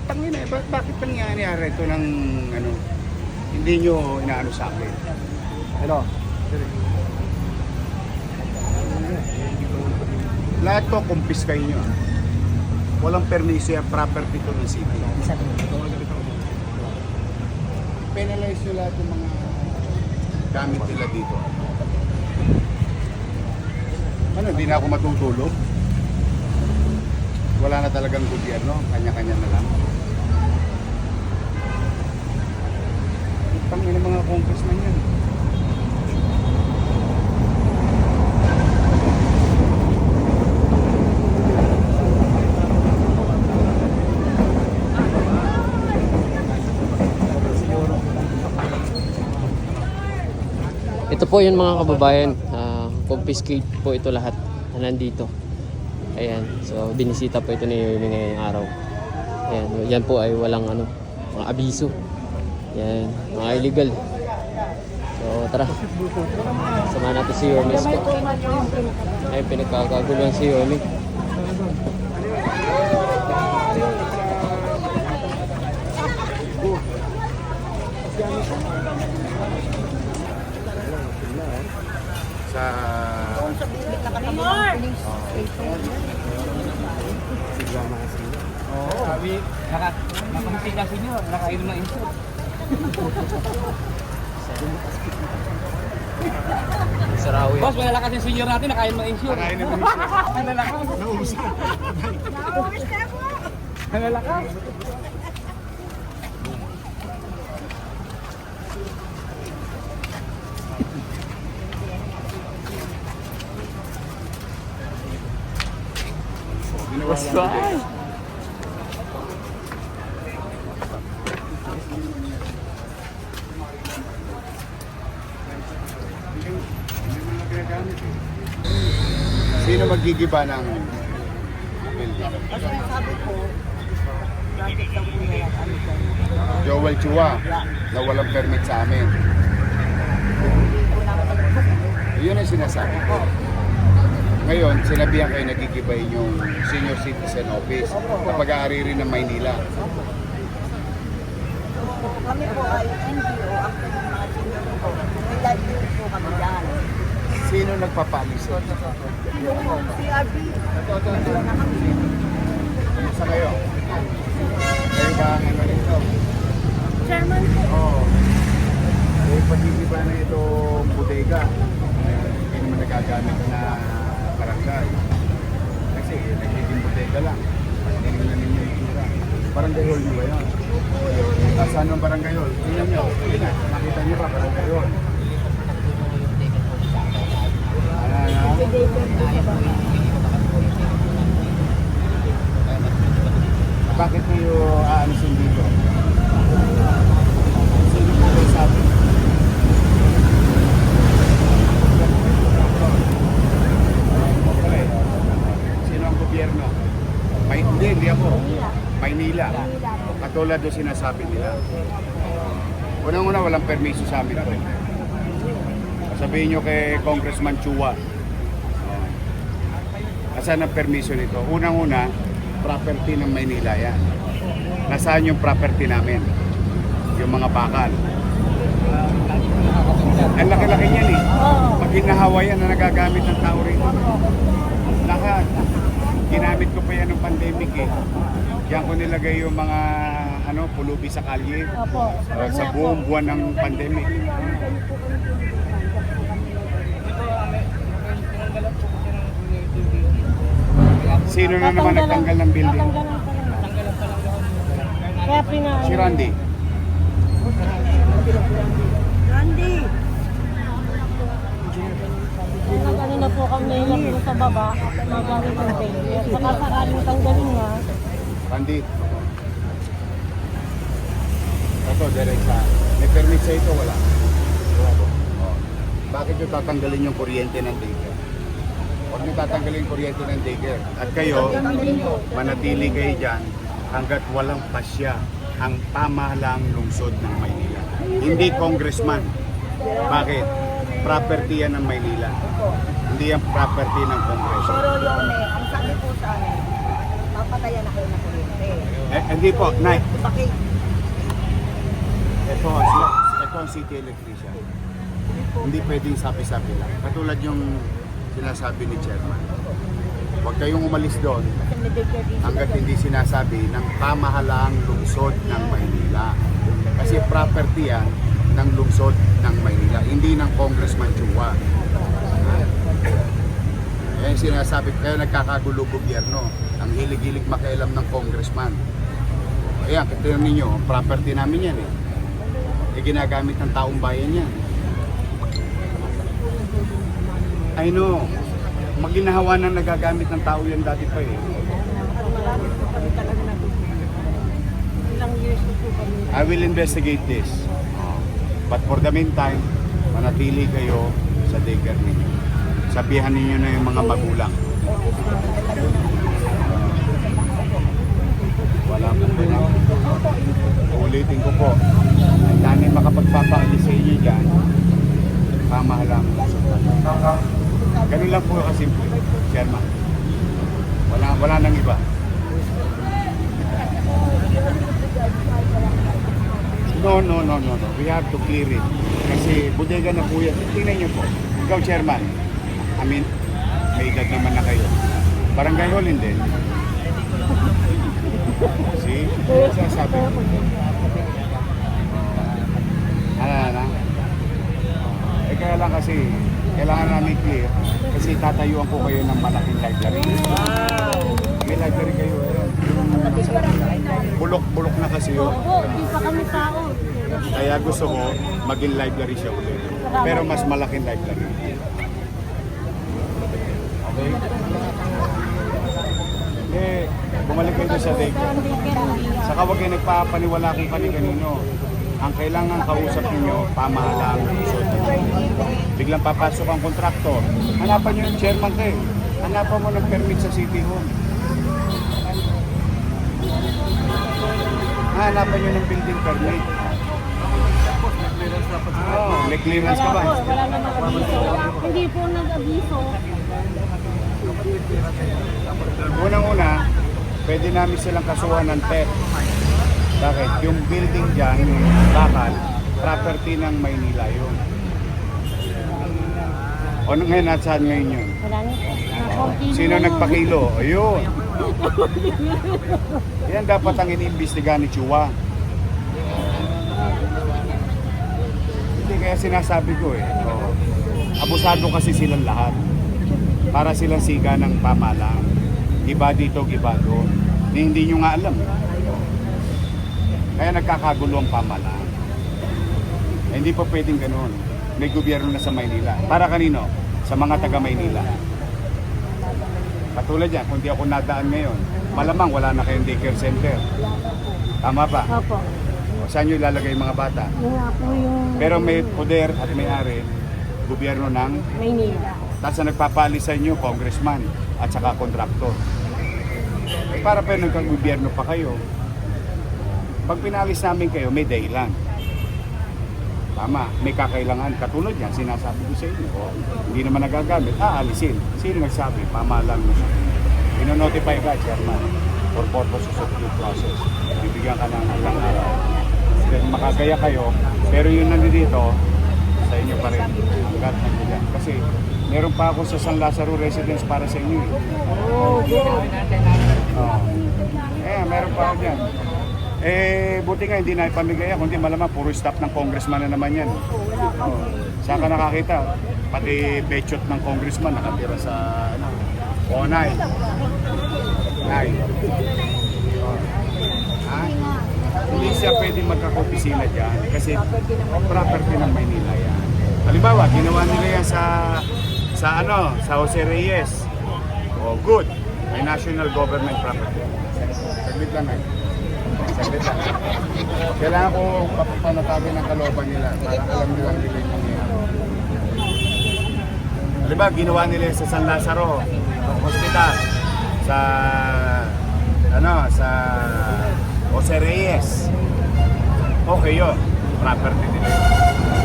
Tangina, bakit nangyayari ito ng ano, hindi nyo inaano sa akin? Hello? Lahat to kumpis kayo nyo. Walang permiso yan, property to ng city. Penalize nyo lahat yung mga gamit nila dito. Ano, hindi na ako matutulog? Wala na talagang gobyerno, kanya-kanya na lang. Pangin ng mga congressman yan. Ito po yun mga kababayan, confiscate po ito lahat na nandito. Ayan, so binisita po ito ni Yorme ngayong araw. Ayan, yan po ay walang ano, mga abiso. Yan, mga illegal. So tara, sama natin si Yorme. Ay, pinagkakaguluhan si Yorme. Sa Sabi, nakakamiti kasi nyo, nakainom ng insult. Sarawi. Boss, malalakas yung senior natin, nakainom ng insult. Nakain naman siya. Malalakas. Nauusan. Malalakas. What's that? Sino maggigiba ng building? Kasi sabi ko, bakit daw po nila ano dyan? Joel Chua na walang permit sa amin. Hindi ko naman alam. Yun ang sinasabi ko. Ngayon, sinabihan kayo nagigibay yung Senior Citizen Office na pag-aari rin ng Maynila. Kami po ay NGO, ang mga senior po. May livelihood po kami dyan. Sino nagpapalis? Yung CRB, nandun na kami. Sa kayo? Kayo ba ang ano nito? Chairman po. Oo. Eh, pag-igiba na itong bodega, hindi naman nagagamit na barangay. Kasi nagiging bodega lang. Tingnan na ninyo yung tura. Barangay hall nyo ba yun? Saan ang barangay hall? Tingnan nyo. Tingnan. Nakita nyo ba barangay hall? Bakit kayo aalisin dito? Sino po kayo sabi? Sino ang gobyerno? Hindi ako. Maynila. Katulad doon sinasabi nila. Unang-una walang permiso sa amin ito. Sabihin nyo kay Congressman Chua. Asan ang permiso nito? Unang-una, property ng Maynila yan. Nasaan yung property namin? Yung mga bakal. Ang laki-laki niyan eh. Pag hinahawa yan na nagagamit ng tao rin. Lahat. Ginamit ko pa yan ng pandemic eh. Diyan ko nilagay yung mga pulubi sa kalye. Sa buong buwan ng pandemic. Sino na naman nagtanggal ng building? Kaya pinag... Si Randy. Randy! Kanina po kami lang sa baba, magaling ng failure. Saka sakaling tanggalin nga. Randy. Ito, direct sa... May permit sa ito, wala. Wala po. Oh. Bakit yung tatanggalin yung kuryente ng daycare? Huwag nyo tatanggalin yung kuryente ng daycare. At kayo, manatili kayo dyan hanggat walang pasya ang pamahalang lungsod ng Maynila. Hindi congressman. Bakit? Property yan ng Maynila. Hindi yan property ng Kongreso. Pero yun ang sabi po sa amin, papatayan na kayo ng kuryente. Hindi po, Nay. Bakit? Ito ang city electrician. Hindi pwedeng sapi-sapi lang. Katulad yung sinasabi ni Chairman. Huwag kayong umalis doon Kasi may daycare dito. hanggat hindi sinasabi ng pamahalaang lungsod ng Maynila. Kasi property yan ng lungsod ng Maynila, hindi ng Congressman Chua. Yan sinasabi, kaya nagkakagulo gobyerno. Ang hilig-hilig makialam ng congressman. Ayan, tingnan ninyo, property namin yan eh. Ginagamit ng taong bayan yan. I know. Maginahawa na nagagamit ng tao yan dati pa eh. Marami po kami talaga natutunan. Ilang years po kami. I will investigate this. But for the meantime, manatili kayo sa daycare ninyo. Sabihan ninyo na yung mga magulang. Wala po na. Ulitin ko po. Ang dami makapagpapaalis sa inyo dyan, pamahalang. Ganun lang po kasimple, Chairman. Wala nang iba. No. We have to clear it. Kasi bodega na po yan. Tingnan niyo po. Ikaw, Chairman. I mean, may edad naman na kayo. Barangay Hall, hindi. See? Sasabi ko. Ano? Kaya lang kasi, kailangan namin clear. Kasi tatayuan ko kayo ng malaking library. May library kayo. Bulok na kasi yun. Oo, hindi pa kami tao. Kaya gusto ko maging library siya ulit. Pero mas malaking library. Okay? Bumalik kayo sa daycare. Saka huwag kayo nagpapaniwala kung kani-kanino. Ang kailangan kausap ninyo, pamahalaan ng lungsod. Biglang papasok ang kontraktor. Hanapan nyo yung chairman kayo. Hanapan mo ng permit sa City Hall. Hanapan nyo ng building permit. May clearance ka ba? Wala namang abiso. Hindi po nag-abiso. Unang-una, pwede namin silang kasuhan ng theft. Bakit? Yung building dyan, yung bakal, property ng Maynila yun. O ngayon, nasaan ngayon yun? Wala na po. Sino nagpakilo? Ayun. Yan dapat ang iniimbestiga ni Chua. Hindi, kaya sinasabi ko eh. Abusado kasi silang lahat. Para silang siga ng pamalang. Iba dito, iba doon. Hindi nyo nga alam. Kaya nagkakagulo ang pamalang. Hindi pa pwedeng ganun. May gobyerno na sa Maynila. Para kanino? Sa mga taga Maynila. Katulad yan, kung di ako nadaan ngayon, malamang wala na kayong daycare center. Tama ba? Opo. O, saan nyo ilalagay yung mga bata? Yung nga po yung Pero may poder at may-ari, gobyerno ng, Maynila. tapos na nagpapaalis sa inyo, congressman at saka kontraktor. Para pa nagkagobyerno pa kayo. Pag pinalis namin kayo, may dahilan. Tama, may kakailangan. Katulad yan, sinasabi ko sa inyo. Hindi naman nagagamit, aalisin. Sino nagsabi? Pamahalang mo. Ino-notify ka, Chairman, for purposes of due process. Bibigyan ka ng ilang araw. Then makagaya kayo, pero yun nandito, sa inyo pa rin. Hanggat nandiyan. Kasi meron pa ako sa San Lazaro residence para sa inyo. Meron pa ako dyan. Buti nga hindi na ipamigay ako, kundi malamang puro staff ng congressman na naman yan. Saan ka nakakita? Pati pechot ng congressman nakatira sa Onay. Nay. Hindi siya pwede magkakaopisina dyan kasi property ng Maynila yan. Halimbawa, ginawa nila yan sa Jose Reyes. Good. May national government property. Saglit lang eh. Kailangan ko panatagin ng kalooban nila para alam nila yung mangyayari. Halimbawa, ginawa nila sa San Lazaro Hospital, sa Jose Reyes. Okay yun, property nila.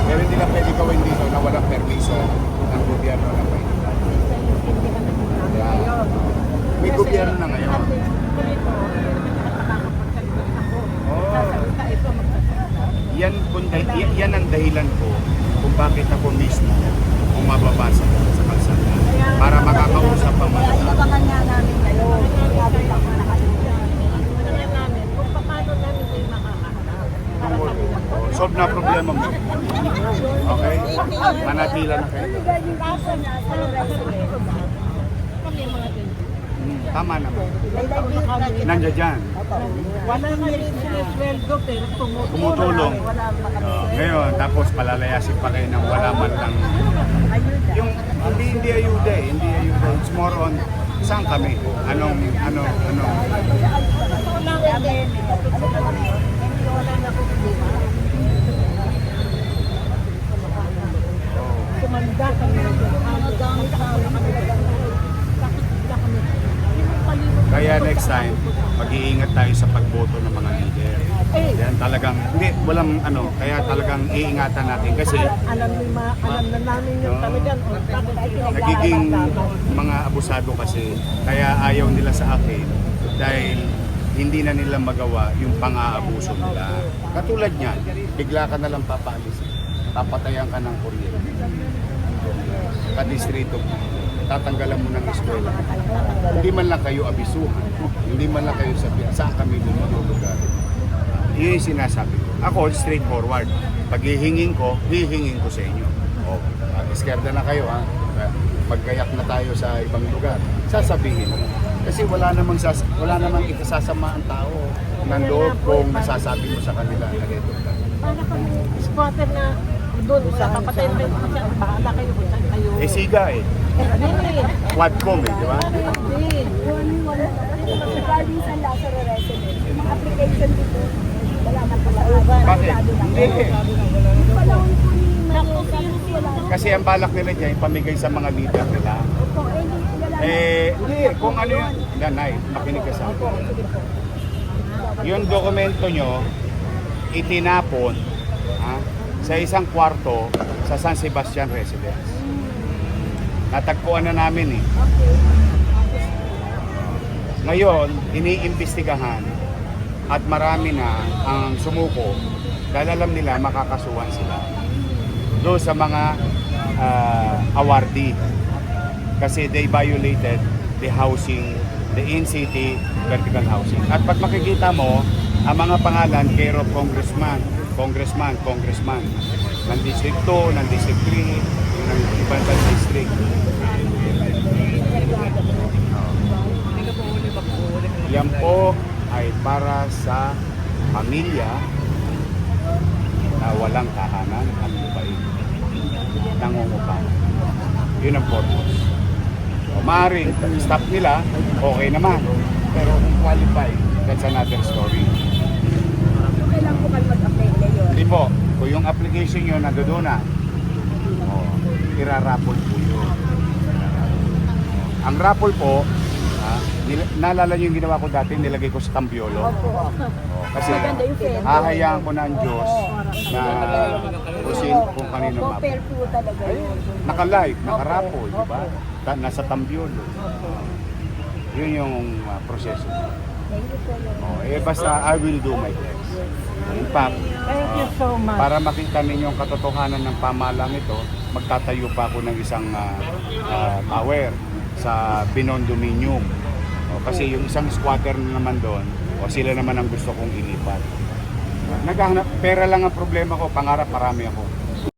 Pero hindi na pwede gawin dito na walang permiso ng gobyerno ng Maynila. May gobyerno na ngayon. yan ang dahilan ko kung bakit ako mismo umababasa sa kalsada. Para makakausap ang mga Kaya inabangan nga namin kayo. Sabi lang na nakalimutan. Tingnan namin kung paano namin kayo makakahanap. Para kami lang. solve na problema mo. Okay? Manatila na kayo. Kaso na sa resident, kami mga tingin. Tama naman. May live yun. Nandiyan dyan. Wala nga rin sinisweldo pero Tumutulong. Wala pa kami. Ngayon, tapos palalayasin pa kayo ng wala man lang. Ayuda. Yung hindi ayuda eh. Hindi ayuda. It's more on saan kami? Totoo lang din. Wala na akong problema. Tumanda kami. Gamit kami. Sakit na kami. Yung kalimot. Kaya next time, mag-iingat tayo sa pagboto ng mga leader. Yan talagang, hindi, walang kaya talagang iingatan natin kasi Alam na namin yung talagang bakit ay nagiging mga abusado kasi kaya ayaw nila sa akin dahil hindi na nila magawa yung pang-aabuso nila. Katulad niyan, bigla ka na lang papaalisin. Papatayan ka ng kuryente. Ka-distrito mo. Tatanggalan mo ng eskwela. Hindi man lang kayo abisuhan. Hindi man lang kayo sabihan, saan kami lumulugar. Yun yung sinasabi ko. Ako, straightforward. Pag hihingin ko sa inyo. O, iskerda na kayo ha. Magkayak na tayo sa ibang lugar. Sasabihin mo. Kasi wala namang ikasasama ang tao ng loob kung nasasabi mo sa kanila na ganito. para kami squatter na doon sa papatay na kasi bahala kayo kung saan kayo. Eh siga eh. Hindi. Quadcom eh, di ba? Hindi. Regarding sa Lazaro resident, yung mga application dito, wala na pala uban. Bakit? Hindi eh. Yung panahon po ni Naku, Mayor wala na. Kasi ang balak nila dyan, ipamigay sa mga leader nila. Opo, hindi wala na. Hindi, kung ano yun. Nanay, makinig ka sa akin. Yung dokumento nyo, itinapon sa isang kwarto sa San Sebastian Residence. Natagpuan na namin eh. Ngayon, iniimbestigahan at marami na ang sumuko dahil alam nila makakasuhan sila doon sa mga awardee kasi they violated the housing, the in-city vertical housing. At pag makikita mo, ang mga pangalan, care of congressman, ng District 2, ng District 3, ng ibang district. Yan po ay para sa pamilya na walang tahanan at lupain. Nangungupahan. Yun ang purpose. O maaaring stop nila, okay naman. Pero kung qualified, that's another story. Kailan po kayo mag-apply ngayon? Hindi po, kung yung application nyo nandoon na, irarapol po yun. Ang rapol po, naalala nyo yung ginawa ko dati, nilagay ko sa Tambiolo. Opo. Kasi Maganda yung pwede. hahayaan ko ng Diyos na kung kanino Opo, map. fair po talaga yun. Naka-live, naka-rapol, di ba? Nasa Tambiolo. Yun yung proseso. Thank you so much. Basta I will do my best. In fact, Thank you so much. para makita ninyo ang katotohanan ng pamahalang ito, magtatayo pa ako ng isang tower sa Binondominium. Kasi yung isang squatter na naman doon, sila naman ang gusto kong ilipat. Naghahanap, pera lang ang problema ko, pangarap marami ako.